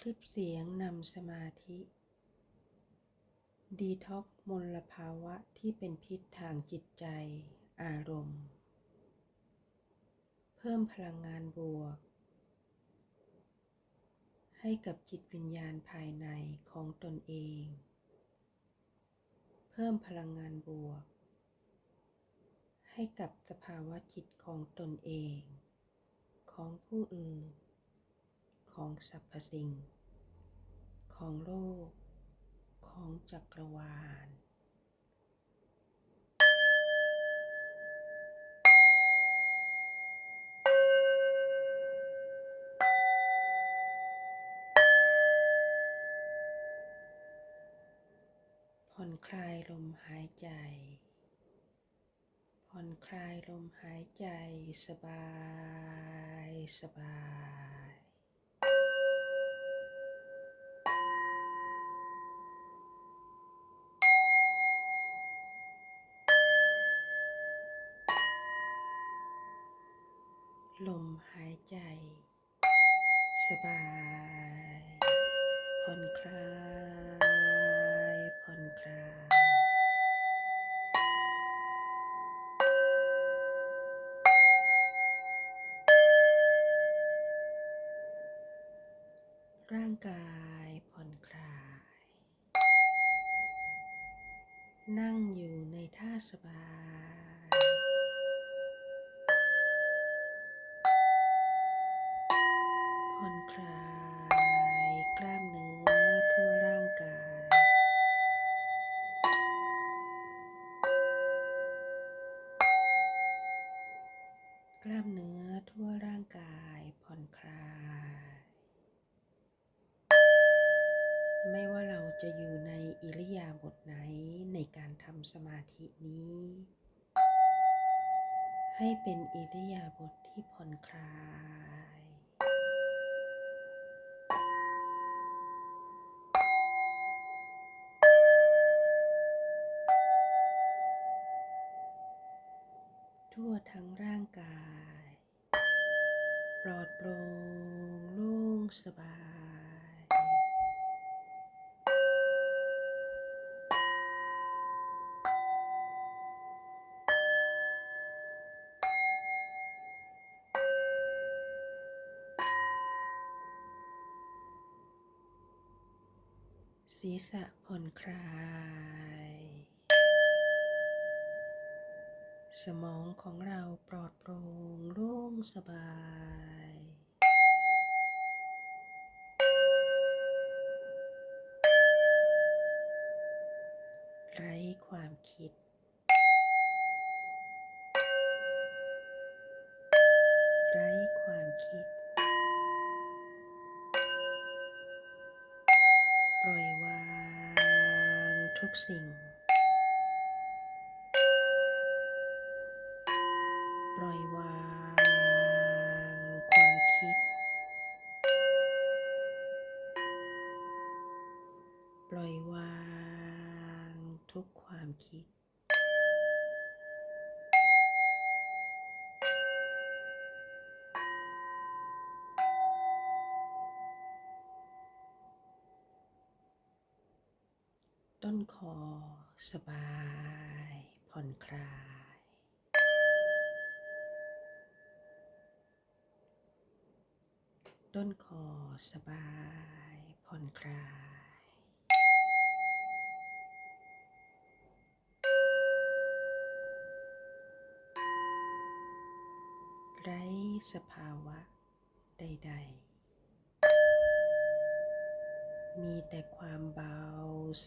ลิปเสียงนำสมาธิดีท็อกมลภาวะที่เป็นพิษทางจิตใจอารมณ์เพิ่มพลังงานบวกให้กับจิตวิญญาณภายในของตนเองเพิ่มพลังงานบวกให้กับสภาวะจิตของตนเองของผู้อื่นของสรรพสิ่งของโลกของจักรวาลผ่อนคลายลมหายใจผ่อนคลายลมหายใจสบายสบายลมหายใจสบายผ่อนคลายผ่อนคลายร่างกายผ่อนคลายนั่งอยู่ในท่าสบายผ่อนคลายกล้ามเนื้อทั่วร่างกายกล้ามเนื้อทั่วร่างกายผ่อนคลายไม่ว่าเราจะอยู่ในอิริยาบถไหนในการทำสมาธินี้ให้เป็นอิริยาบถที่ผ่อนคลายทั่วทั้งร่างกายปลอดโปร่งโล่งสบายศีรษะผ่อนคลายสมองของเราปลอดโปร่งโล่งสบายไร้ความคิดไร้ความคิดปล่อยวางทุกสิ่งปล่อยวางความคิดปล่อยวางทุกความคิดต้นคอสบายผ่อนคลายต้นคอสบายผ่อนคลายไร้สภาวะใดๆมีแต่ความเบา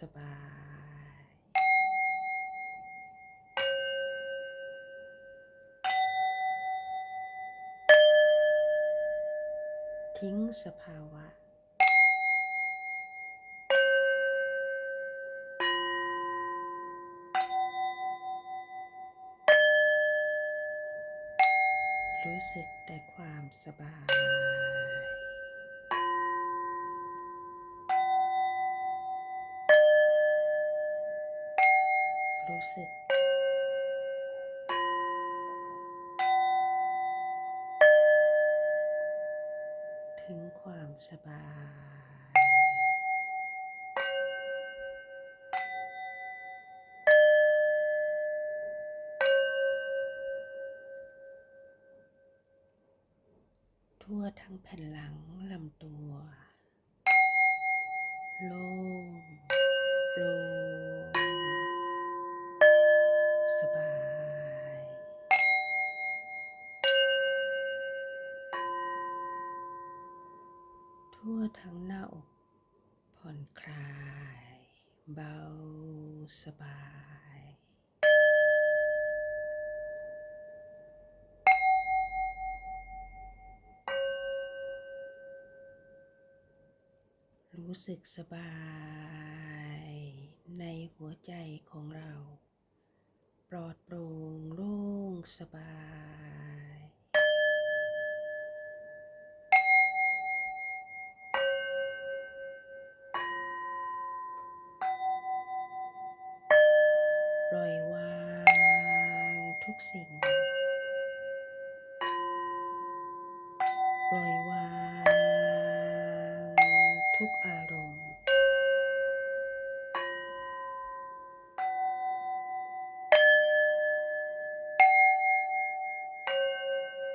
สบายทิ้งสภาวะรู้สึกแต่ความสบายรู้สึกถึงความสบาย ทั่วทั้งแผ่นหลังลำตัวโล่งโปร่งสบายทั่วทั้งหน้าอกผ่อนคลายเบาสบายรู้สึกสบายในหัวใจของเราปลอดโปร่งโล่งสบายปล่อยวางทุกสิ่งปล่อยวางทุกอารมณ์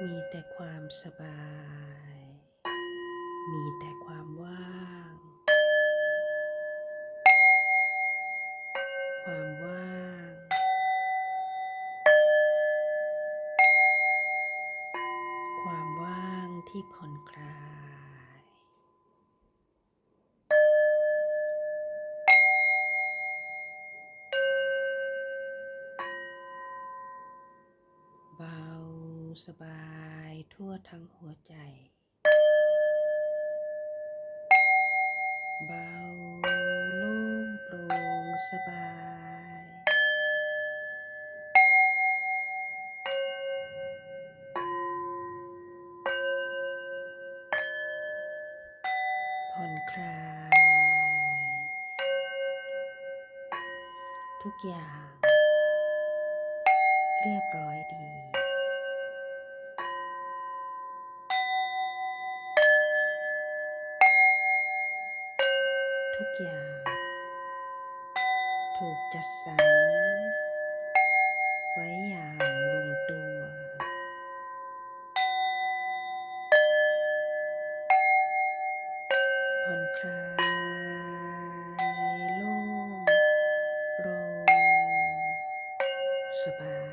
มีแต่ความสบายมีแต่ความว่างความว่างความว่างที่ผ่อนคลายเบาสบายทั่วทั้งหัวใจเบาโล่งโปร่งสบายผ่อนคลายทุกอย่างเรียบร้อยดีทุกอย่างถูกจัดสรรไว้อย่างลงตัวผ่อนคลายโล่งโปร่งสบาย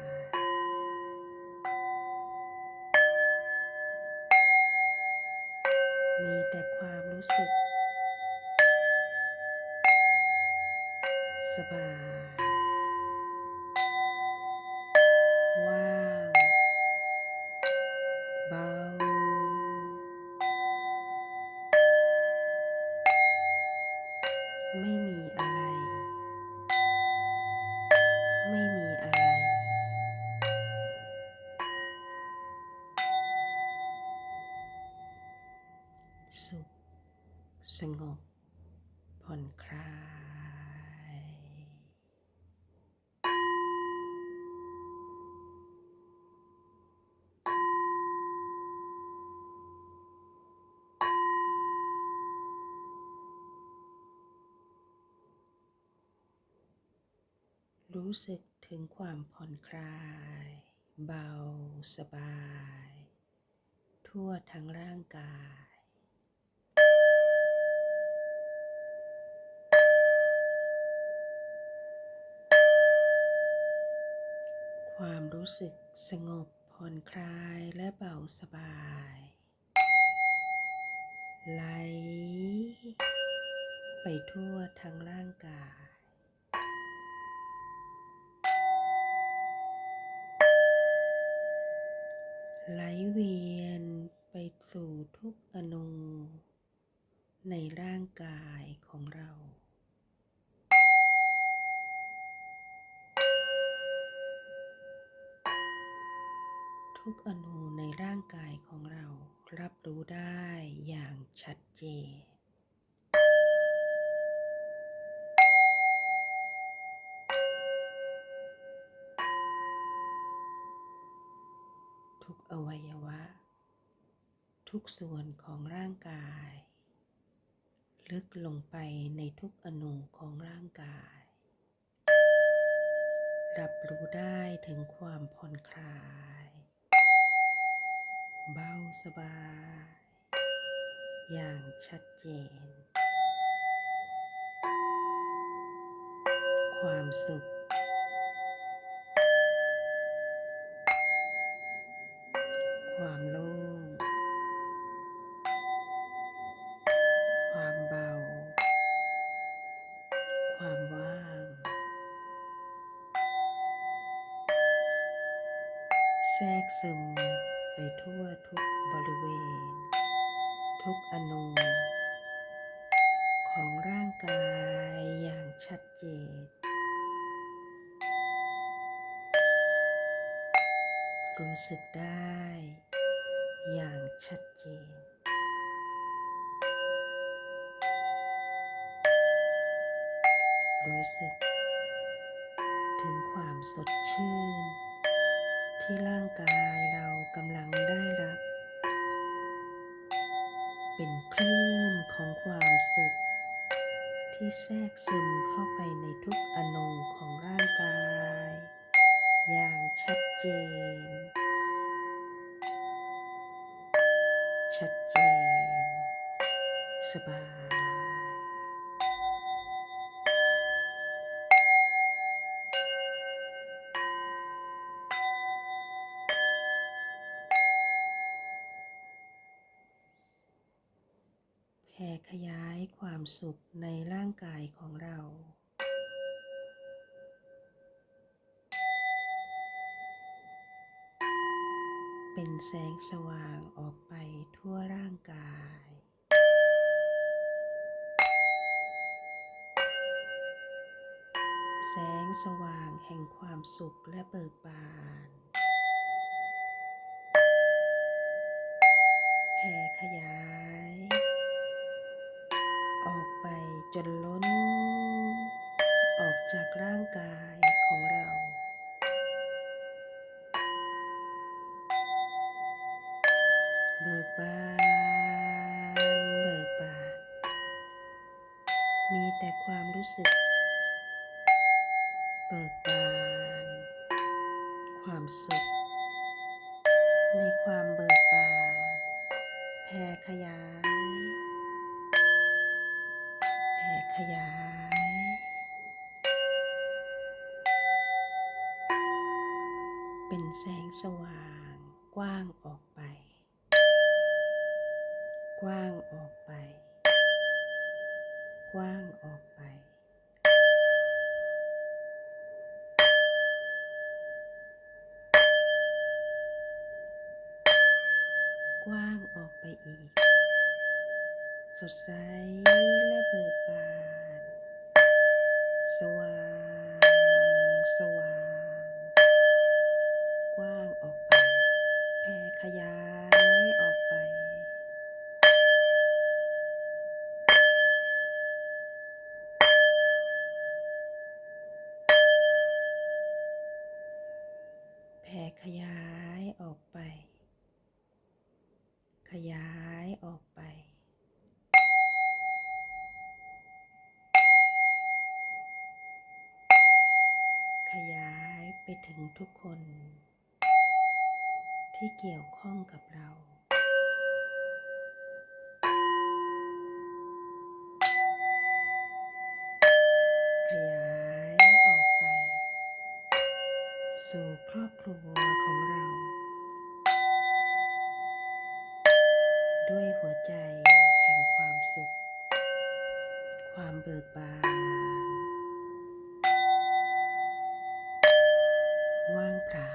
มีแต่ความรู้สึกสบายว่างเบาไม่มีอะไรไม่มีอะไรสุขสงบผ่อนคลายรู้สึกถึงความผ่อนคลายเบาสบายทั่วทั้งร่างกายความรู้สึกสงบผ่อนคลายและเบาสบายไหลไปทั่วทั้งร่างกายไหลเวียนไปสู่ทุกอนูในร่างกายของเราทุกอนูในร่างกายของเรารับรู้ได้อย่างชัดเจนทุกอวัยวะทุกส่วนของร่างกายลึกลงไปในทุกอนูของร่างกายรับรู้ได้ถึงความผ่อนคลายเบาสบาย อย่างชัดเจนความสุขความโล่งความเบาความว่างแทรกซึมไปทั่วทุกบริเวณทุกอนูของร่างกายอย่างชัดเจนรู้สึกได้อย่างชัดเจนรู้สึกถึงความสดชื่นที่ร่างกายเรากำลังได้รับเป็นคลื่นของความสุขที่แทรกซึมเข้าไปในทุกอนูของร่างกายอย่างชัดเจนสบายแผ่ขยายความสุขในร่างกายของเราเป็นแสงสว่างออกไปทั่วร่างกายแสงสว่างแห่งความสุขและเบิกบานแผ่ขยายออกไปจนล้นออกจากร่างกายของเราเบิกบานมีแต่ความรู้สึกเบิกบานความสุขในความเบิกบานแผ่ขยายเป็นแสงสว่างกว้างออกไปกว้างออกไปกว้างออกไปกว้างออกไปอีกสดใสและเบิกบานสว่างกว้างออกไปแผ่ขยายออกไปแผ่ขยายออกไปขยายออกไปขยายไปถึงทุกคนที่เกี่ยวข้องกับเราขยายออกไปสู่ครอบครัวของเราด้วยหัวใจแห่งความสุขความเบิกบานว่างเปล่า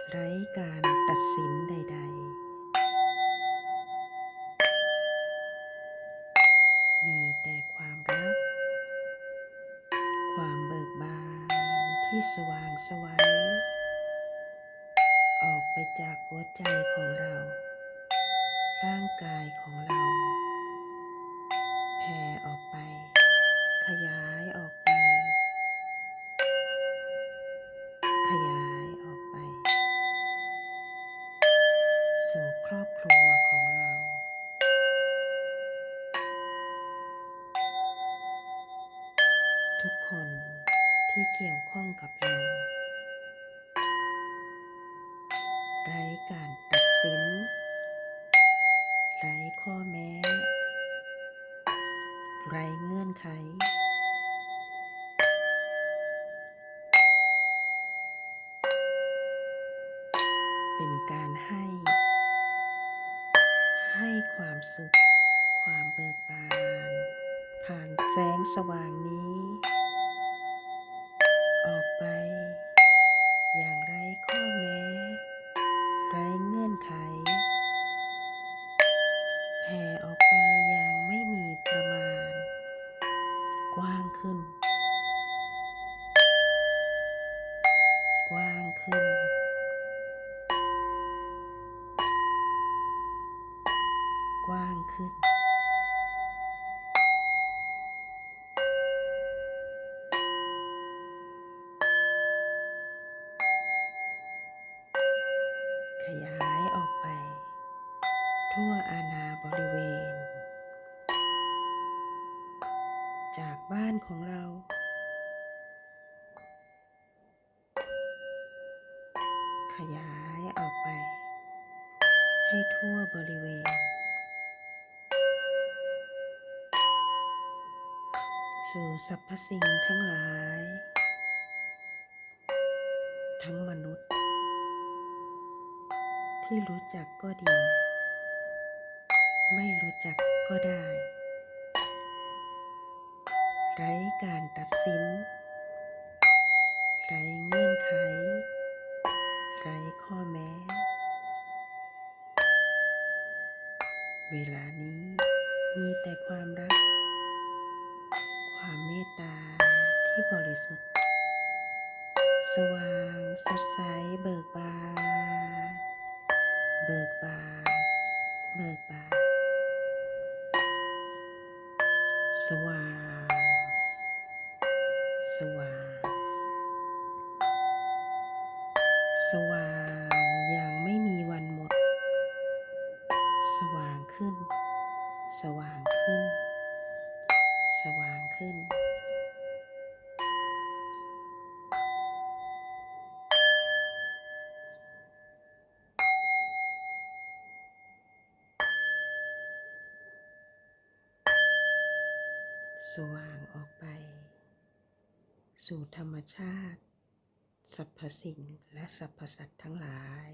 ไร้การตัดสินใดๆมีแต่ความรักความเบิกบานที่สว่างไสวออกไปจากหัวใจของเราร่างกายของเราแผ่ออกไปขยายออกไปขยายออกไปสู่ครอบครัวของเราทุกคนที่เกี่ยวข้องกับเราไร้การตัดสิน ไร้ข้อแม้ไร้เงื่อนไขเป็นการให้ความสุขความเบิกบานผ่านแสงสว่างนี้ออกไปอย่างไร้ข้อแม้ไร้เงื่อนไขแผ่ออกไปอย่างไม่มีประมาณกว้างขึ้นกว้างขึ้นกว้างขึ้นขยายออกไปทั่วอาณาบริเวณจากบ้านของเราขยายออกไปให้ทั่วบริเวณสู่สรรพสิ่งทั้งหลายทั้งมนุษย์ที่รู้จักก็ดีไม่รู้จักก็ได้ไร้การตัดสินไร้เงื่อนไขไร้ข้อแม้เวลานี้มีแต่ความรักความเมตตาที่บริสุทธิ์สว่างสดใสเบิกบานเบิกบานเบิกบานสว่างสว่างสว่างอย่างไม่มีวันหมดสว่างขึ้นสว่างขึ้นสว่างขึ้นสว่างออกไปสู่ธรรมชาติสรรพสิ่งและสรรพสัตว์ทั้งหลาย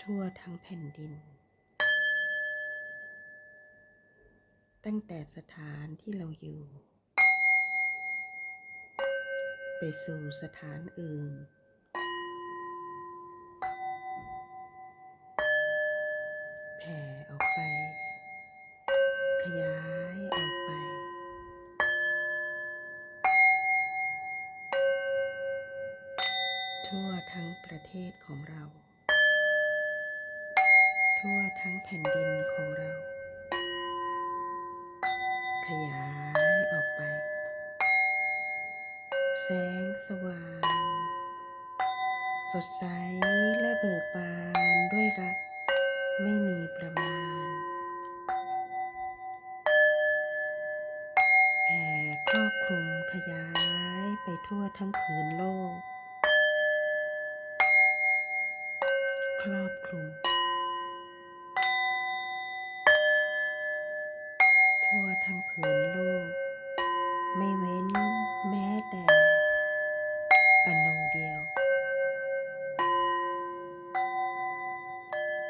ทั่วทั้งแผ่นดินตั้งแต่สถานที่เราอยู่ไปสู่สถานอื่นแผ่ออกไปขยายออกไปทั่วทั้งประเทศของเราทั่วทั้งแผ่นดินของเราขยายออกไปแสงสว่างสดใสและเบิกบานด้วยรักไม่มีประมาณแผ่ครอบคลุมขยายไปทั่วทั้งผืนโลกครอบคลุมทั่วทั้งผืนโลกไม่เว้นแม้แต่อนูเดียว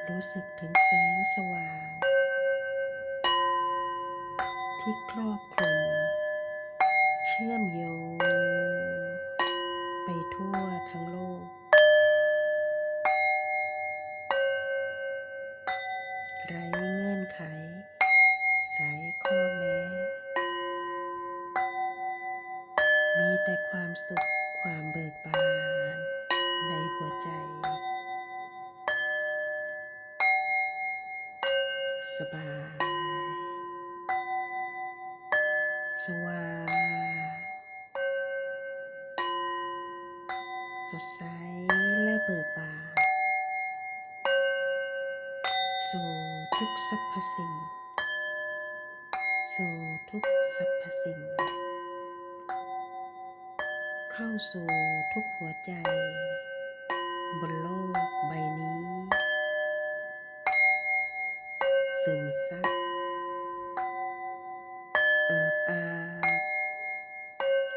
รู้สึกถึงแสงสว่างที่ครอบคลุมเชื่อมโยงไปทั่วทั้งโลกไร้เงื่อนไขไร้ข้อแม้มีแต่ความสุขความเบิกบานในหัวใจสบายสว่างสดใสและเบิกบานสู่ทุกสรรพสิ่งสู่ทุกสรรพสิ่ง เข้าสู่ทุกหัวใจบนโลกใบนี้ซึมซับเอิบอาบ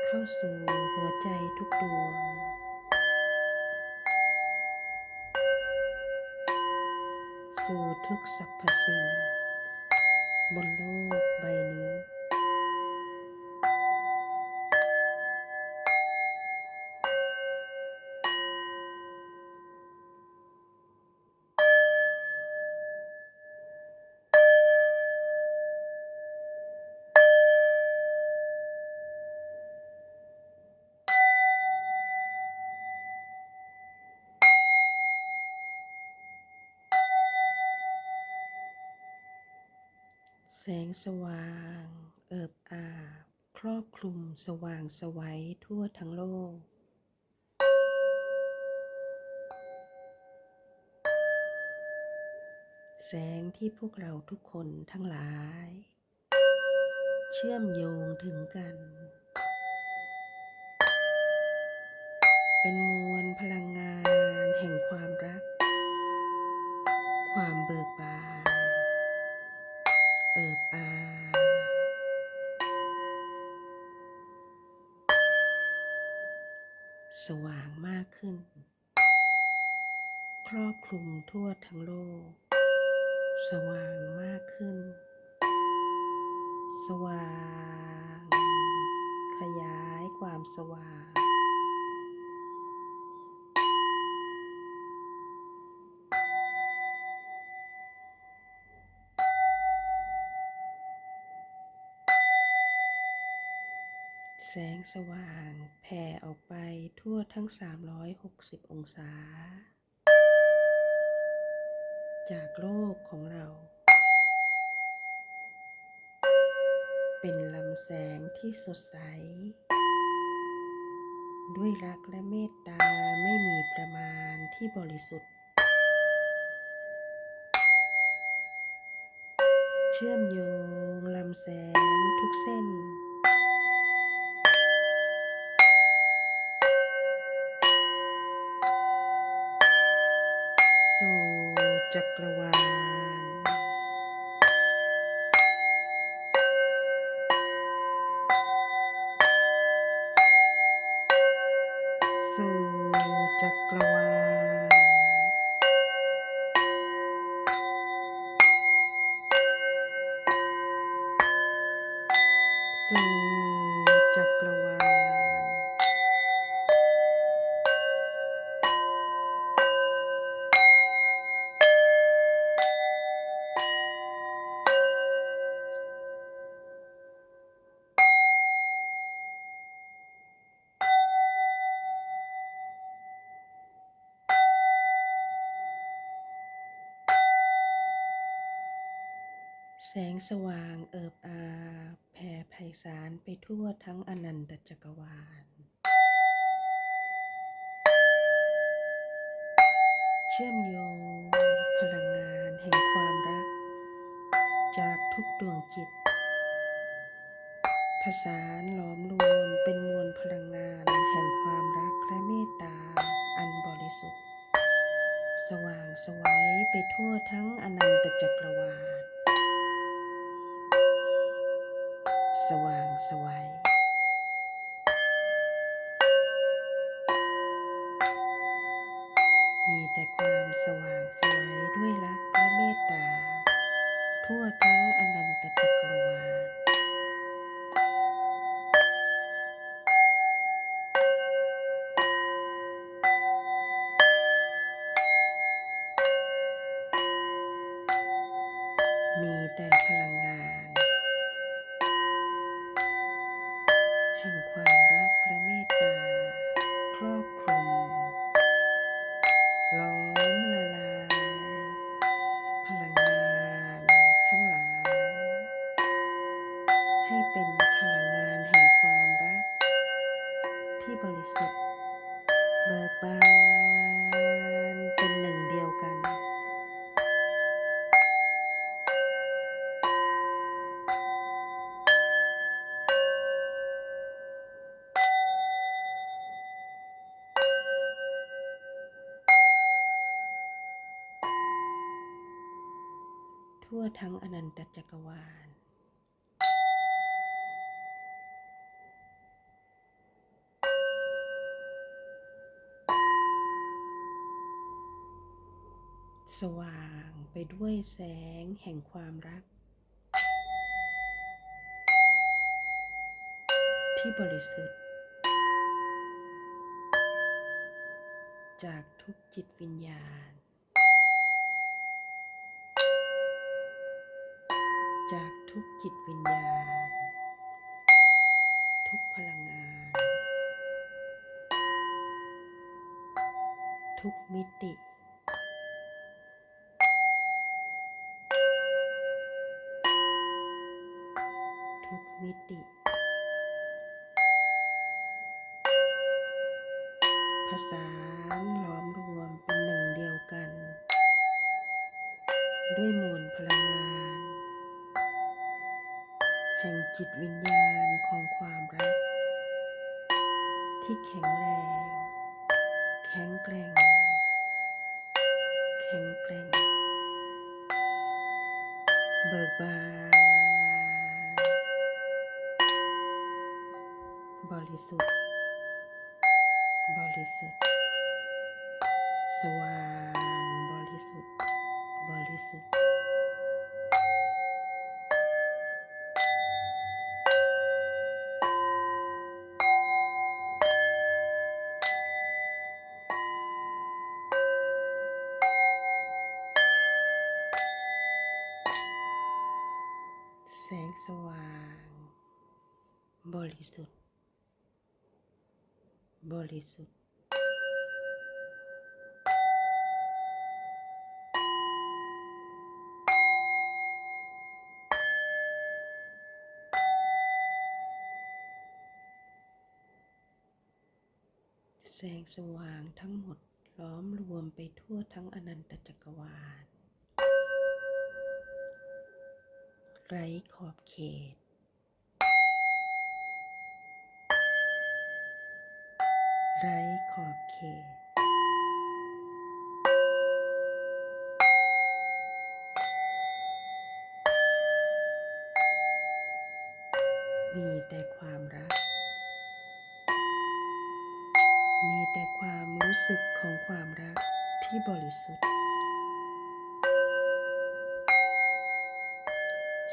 เข้าสู่หัวใจทุกดวงสู่ทุกสรรพสิ่งบนโลกใบนี้แสงสว่างเอิบอาบครอบคลุมสว่างไสวทั่วทั้งโลกแสงที่พวกเราทุกคนทั้งหลายเชื่อมโยงถึงกันเป็นมวลพลังงานแห่งความรักความเบิกบานเอิบอาบสว่างมากขึ้นครอบคลุมทั่วทั้งโลกสว่างมากขึ้นสว่างขยายความสว่างแสงสว่างแผ่ออกไปทั่วทั้ง360องศาจากโลกของเราเป็นลำแสงที่สดใสด้วยรักและเมตตาไม่มีประมาณที่บริสุทธิ์เชื่อมโยงลำแสงทุกเส้นสู่จักรวาลสู่จักรวาลสู่จักรวาลแสงสว่างเอิบอาบแผ่ไพศาลไปทั่วทั้งอนันตจักรวาลเชื่อมโยงพลังงานแห่งความรักจากทุกดวงจิตผสานหลอมรวมเป็นมวลพลังงานแห่งความรักและเมตตาอันบริสุทธิ์สว่างไสวไปทั่วทั้งอนันตจักรวาลสว่างไสวมีแต่ความสว่างไสวด้วยรักและเมตตาทั่วทั้งอนันตจักรวาลมีแต่พลังงานแห่งความรักและเมตตาครอบคลุมล้อมละลายพลังงานทั้งหลายให้เป็นพลังงานแห่งความรักที่บริสุทธิ์เบิกบานเป็นหนึ่งเดียวกัน ทั่วทั้งอนันตจักรวาลสว่างไปด้วยแสงแห่งความรักที่บริสุทธิ์จากทุกจิตวิญญาณจากทุกจิตวิญญาณทุกพลังงานทุกมิติทุกมิติผสานล้อมรวมเป็นหนึ่งเดียวกันด้วยมวลพลังงานแห่งจิตวิญญาณของความรักที่แข็งแรงแข็งแกร่งแข็งแกร่งเบิกบานบริสุทธิ์บริสุทธิ์สว่างบริสุทธิ์บริสุทธิ์แสงสว่างบริสุทธิ์บริสุทธิ์แสงสว่างทั้งหมดล้อมรวมไปทั่วทั้งอนันตจักรวาลไร้ขอบเขตไร้ขอบเขตมีแต่ความรักมีแต่ความรู้สึกของความรักที่บริสุทธิ์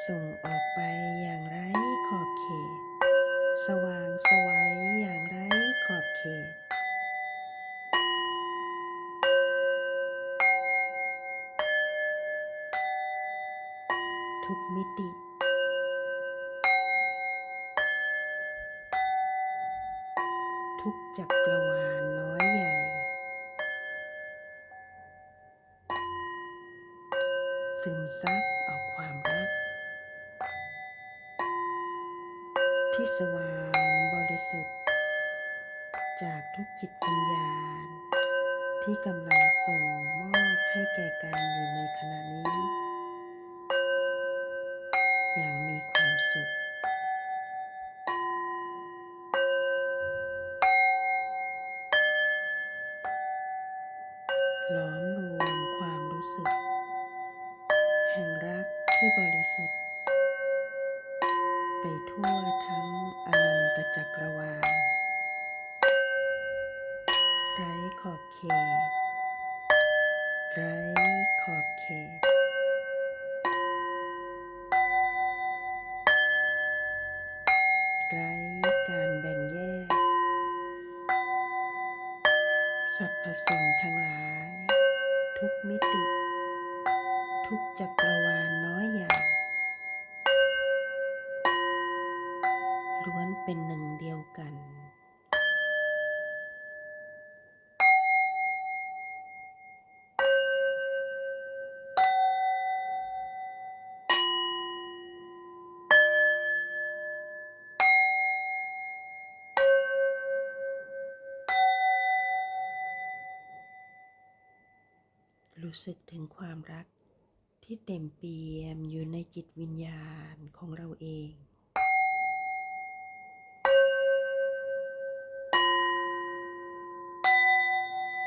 ส่งออกไปอย่างไร้ขอบเขตสว่างไสวอย่างไร้ขอบเขตทุกมิติทุกจักรวาลน้อยใหญ่ซึมซับเอาความรักที่สว่างบริสุทธิ์จากทุกจิตวิญญาณที่กำลังส่งมอบให้แก่กันอยู่ในขณะนี้อย่างมีความสุขล้อมรวมความรู้สึกแห่งรักที่บริสุทธิ์ไปทั่วทั้งอนันตจักรวาลไร้ขอบเขตไร้ขอบเขตไร้การแบ่งแยกสรรพสิ่งทั้งหลายทุกมิติทุกจักรวาลน้อยใหญ่ล้วนเป็นหนึ่งเดียวกันรู้สึกถึงความรักที่เต็มเปี่ยมอยู่ในจิตวิญญาณของเราเอง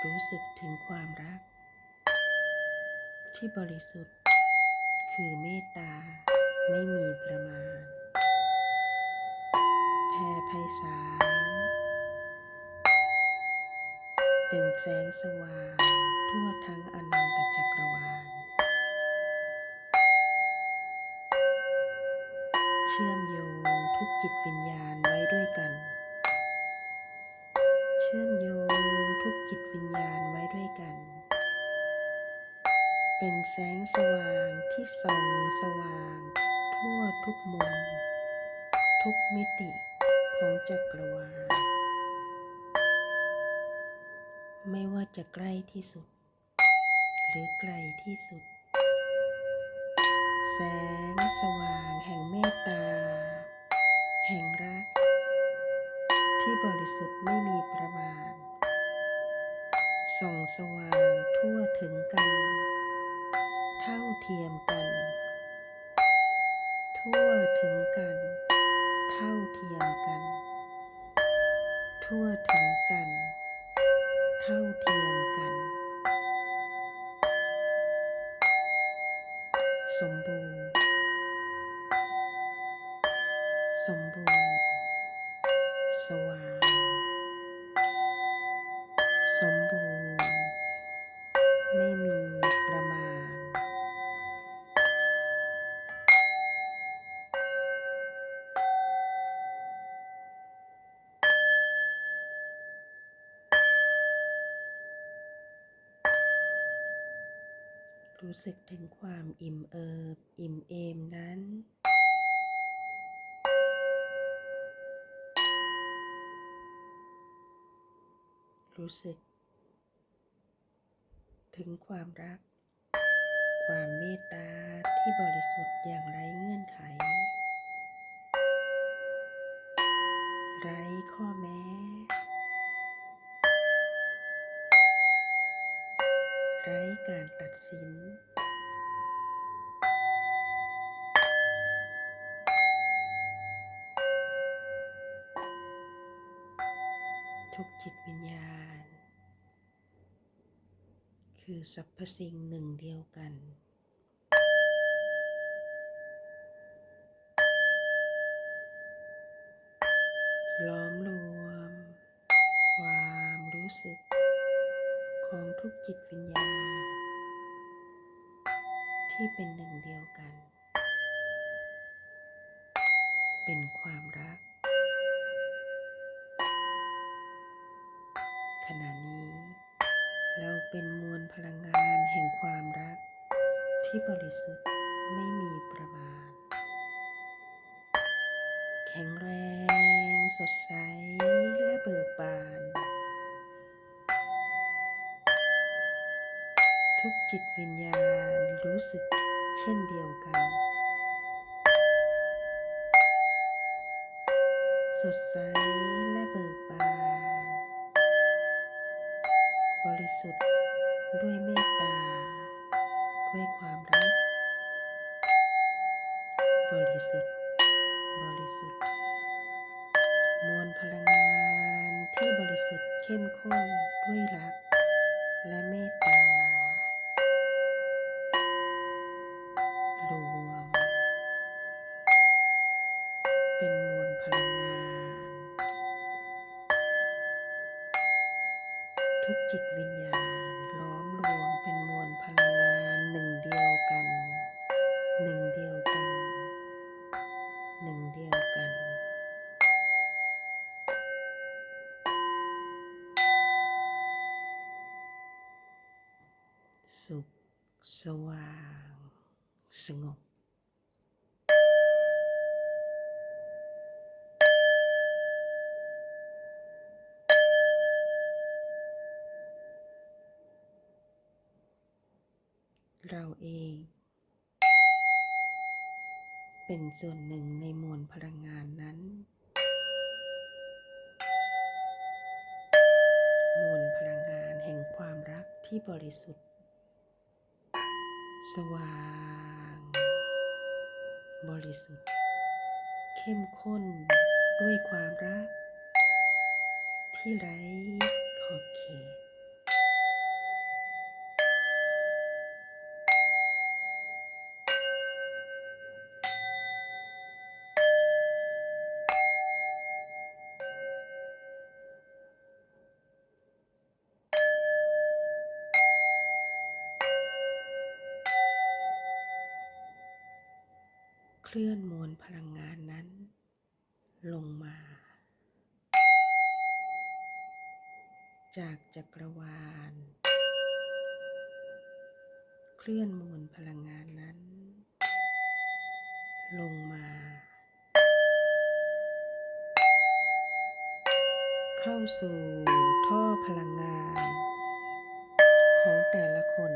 รู้สึกถึงความรักที่บริสุทธิ์ คือเมตตาไม่มีประมาณแผ่ไพศาลเป็นแสงสว่างทั่วทั้งอนันตจักรวาลเชื่อมโยงทุกจิตวิญญาณไว้ด้วยกันเชื่อมโยงทุกจิตวิญญาณไว้ด้วยกันเป็นแสงสว่างที่ส่องสว่างทั่วทุกมุมทุกมิติของจักรวาลไม่ว่าจะใกล้ที่สุดหรือไกลที่สุดแสงสว่างแห่งเมตตาแห่งรักที่บริสุทธิ์ไม่มีประมาณส่องสว่างทั่วถึงกันเท่าเทียมกันทั่วถึงกันเท่าเทียมกันทั่วถึงกันเท่าเทียมกันสมบูรณ์สมบูรณ์สว่างสมบูรณ์ไม่มีประมาณรู้สึกถึงความอิ่มเอิบอิ่มเอมนั้นรู้สึกถึงความรักความเมตตาที่บริสุทธิ์อย่างไร้เงื่อนไขไร้ข้อแม้ไร้การตัดสินทุกจิตวิญญาณคือสรรพสิ่งหนึ่งเดียวกันล้อมรวมความรู้สึกของทุกจิตวิญญาณที่เป็นหนึ่งเดียวกันเป็นความรักขณะนี้เราเป็นมวลพลังงานแห่งความรักที่บริสุทธิ์ไม่มีประมาณแข็งแรงสดใสและเบิกบานทุกจิตวิญญาณรู้สึกเช่นเดียวกันสดใสและเบิกบานบริสุทธิ์ด้วยเมตตาด้วยความรักบริสุทธิ์บริสุทธิ์มวลพลังงานที่บริสุทธิ์เข้มข้นด้วยรักและเมตตารวมเป็นมวลพลังงานทุกจิตวิญญาณล้อมรวมเป็นมวลพลังงานหนึ่งเดียวกันหนึ่งเดียวกันหนึ่งเดียวกันสุขสว่างสงบเราเองเป็นส่วนหนึ่งในมวลพลังงานนั้นมวลพลังงานแห่งความรักที่บริสุทธิ์สว่างบริสุทธิ์เข้มข้นด้วยความรักที่ไร้ขอบเขต ลื่อนมวลพลังงานนั้นลงมาจากจักรวาลเคลื่อนมวลพลังงานนั้นลงมาเข้าสู่ท่อพลังงานของแต่ละคน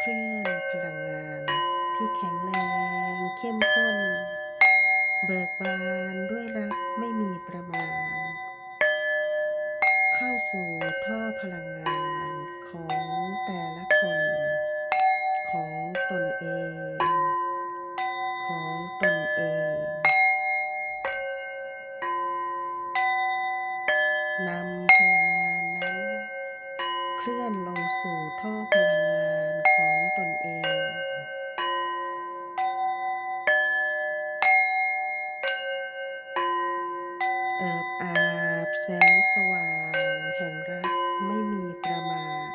เคลื่อนพลังงานที่แข็งแรงเข้มข้นเบิกบานด้วยรักไม่มีประมาณเข้าสู่ท่อพลังงานของแต่ละคนของตนเองของตนเองนำพลังงานนั้นเคลื่อนลงสู่ท่อพลังงานของตนเองเอิบอาบแสงสว่างแห่งรักไม่มีประมาณ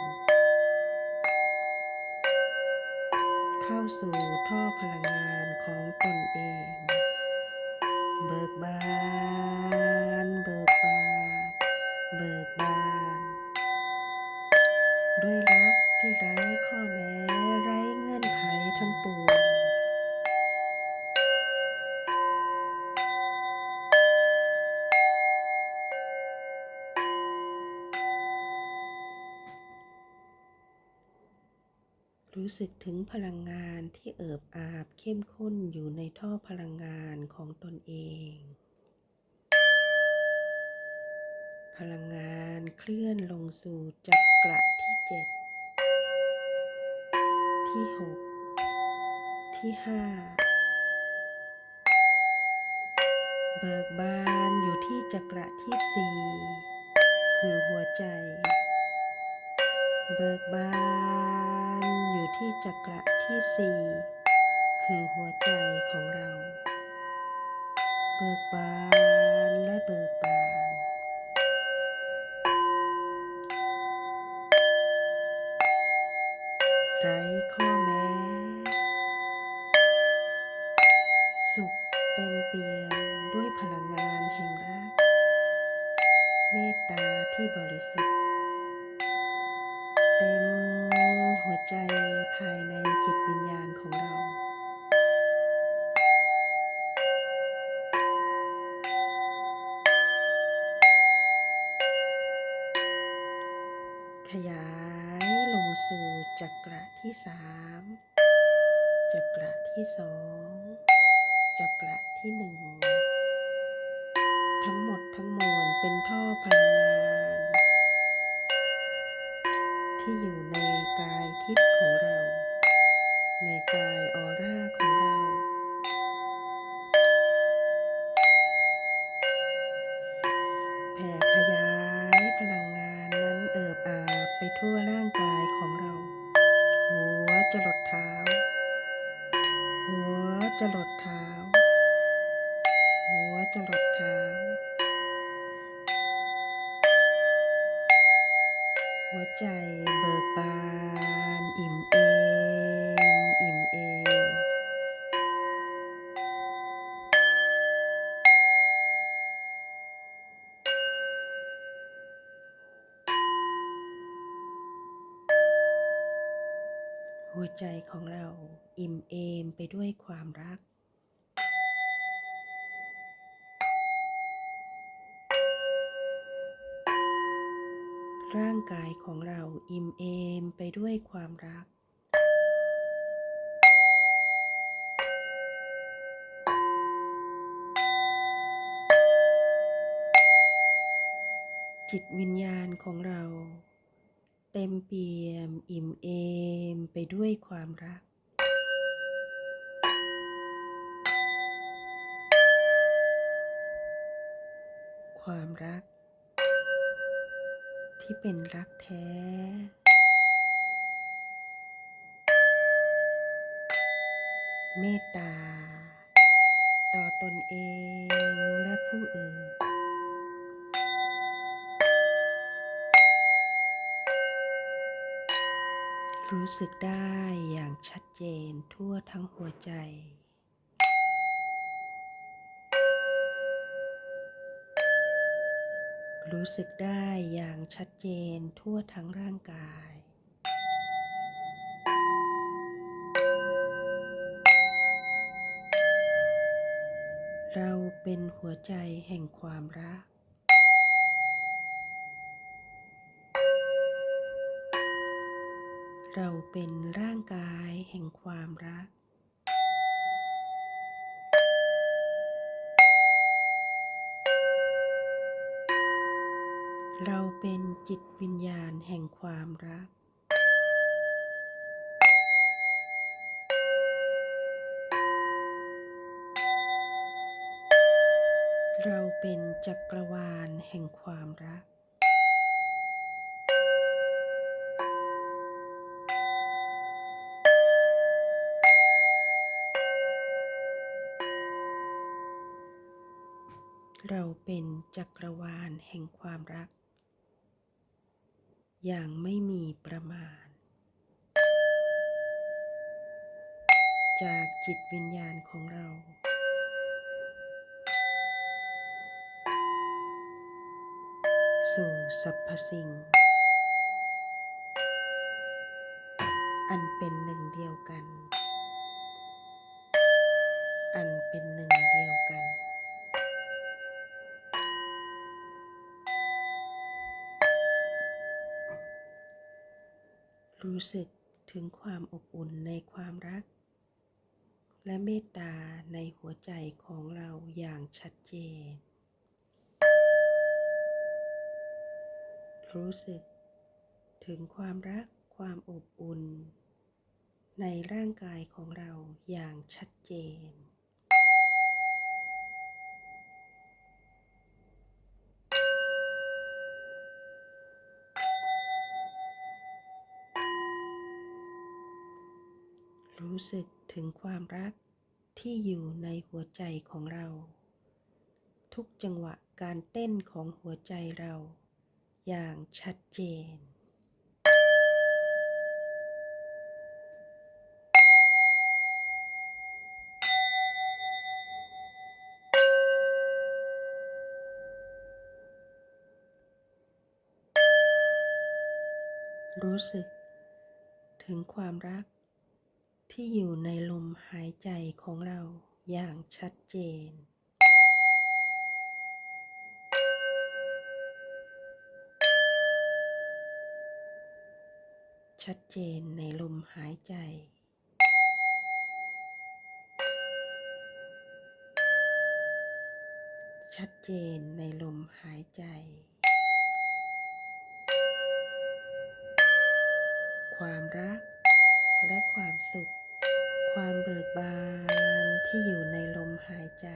เข้าสู่ท่อพลังงานของตนเองเบิกบานเบิกบานเบิกบานด้วยรักที่ไร้ข้อแม้ไร้เงื่อนไขทั้งปวงรู้สึกถึงพลังงานที่เอิบอาบเข้มข้นอยู่ในท่อพลังงานของตนเองพลังงานเคลื่อนลงสู่จักระที่7ที่6ที่5เบิกบานอยู่ที่จักระที่4คือหัวใจเบิกบานอยู่ที่จักระที่4คือหัวใจของเราเบิกบานและเบิกบานไร้ข้อแม้สุขเต็มเปี่ยมด้วยพลังงานแห่งรักเมตตาที่บริสุทธิ์เต็มหัวใจภายในจิตวิญญาณของเราขยายลงสู่จักระที่3จักระที่2จักระที่1ทั้งหมดทั้งมวลเป็นท่อพลังงานที่อยู่ในกายทิพย์ของเราในกายออร่าของเราแผ่ขยายพลังงานนั้นเอิบอาบไปทั่วร่างกายของเราหัวจรดเท้าหัวจรดเท้าหัวจรดเท้าหัวใจเบิกบานอิ่มเอมอิ่มเอมหัวใจของเราอิ่มเอมไปด้วยความรักร่างกายของเราอิ่มเอมไปด้วยความรักจิตวิญญาณของเราเต็มเปี่ยมอิ่มเอมไปด้วยความรักความรักที่เป็นรักแท้เมตตาต่อตนเองและผู้อื่น รู้สึกได้อย่างชัดเจนทั่วทั้งหัวใจรู้สึกได้อย่างชัดเจนทั่วทั้งร่างกายเราเป็นหัวใจแห่งความรักเราเป็นร่างกายแห่งความรักเราเป็นจิตวิญญาณแห่งความรักเราเป็นจักรวาลแห่งความรักเราเป็นจักรวาลแห่งความรักอย่างไม่มีประมาณจากจิตวิญญาณของเราสู่สรรพสิ่งอันเป็นหนึ่งเดียวกันอันเป็นหนึ่งเดียวกันรู้สึกถึงความอบอุ่นในความรักและเมตตาในหัวใจของเราอย่างชัดเจนรู้สึกถึงความรักความอบอุ่นในร่างกายของเราอย่างชัดเจนรู้สึกถึงความรักที่อยู่ในหัวใจของเราทุกจังหวะการเต้นของหัวใจเราอย่างชัดเจนรู้สึกถึงความรักที่อยู่ในลมหายใจของเราอย่างชัดเจนชัดเจนในลมหายใจชัดเจนในลมหายใจความรักและความสุขความเบิกบานที่อยู่ในลมหายใจ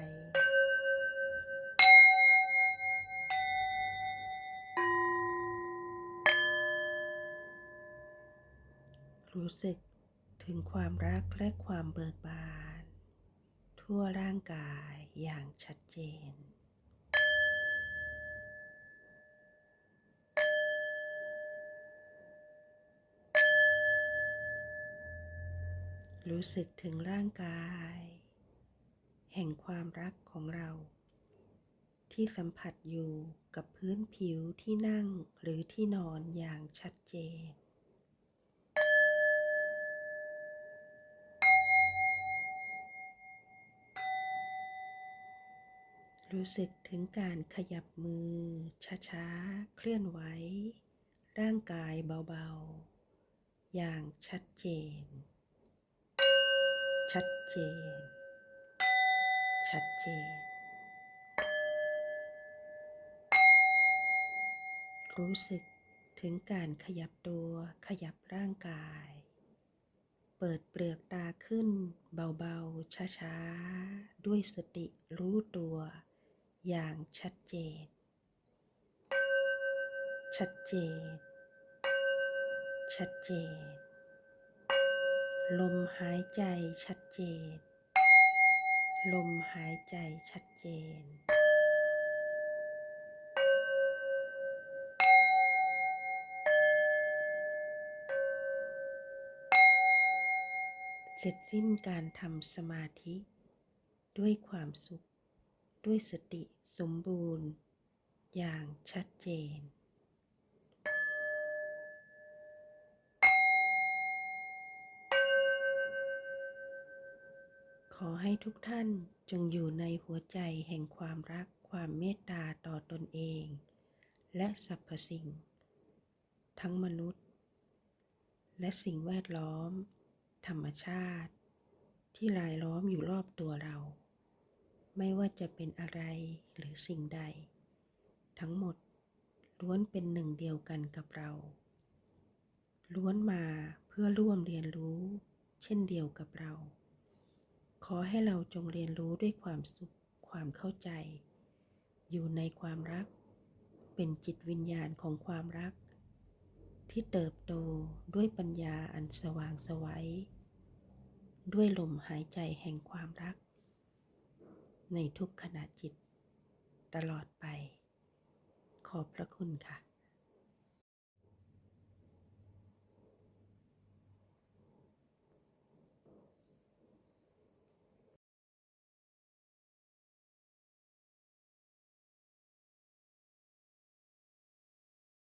รู้สึกถึงความรักและความเบิกบานทั่วร่างกายอย่างชัดเจนรู้สึกถึงร่างกายแห่งความรักของเราที่สัมผัสอยู่กับพื้นผิวที่นั่งหรือที่นอนอย่างชัดเจนรู้สึกถึงการขยับมือช้าๆเคลื่อนไหวร่างกายเบาๆอย่างชัดเจนชัดเจนชัดเจนรู้สึกถึงการขยับตัวขยับร่างกายเปิดเปลือกตาขึ้นเบาๆช้าๆด้วยสติรู้ตัวอย่างชัดเจนชัดเจนชัดเจนลมหายใจชัดเจนลมหายใจชัดเจน เสร็จสิ้นการทำสมาธิด้วยความสุขด้วยสติสมบูรณ์อย่างชัดเจนขอให้ทุกท่านจงอยู่ในหัวใจแห่งความรักความเมตตาต่อตนเองและสรรพสิ่งทั้งมนุษย์และสิ่งแวดล้อมธรรมชาติที่รายล้อมอยู่รอบตัวเราไม่ว่าจะเป็นอะไรหรือสิ่งใดทั้งหมดล้วนเป็นหนึ่งเดียวกันกับเราล้วนมาเพื่อร่วมเรียนรู้เช่นเดียวกับเราขอให้เราจงเรียนรู้ด้วยความสุขความเข้าใจอยู่ในความรักเป็นจิตวิญญาณของความรักที่เติบโตด้วยปัญญาอันสว่างไสวด้วยลมหายใจแห่งความรักในทุกขณะจิตตลอดไปขอบพระคุณค่ะ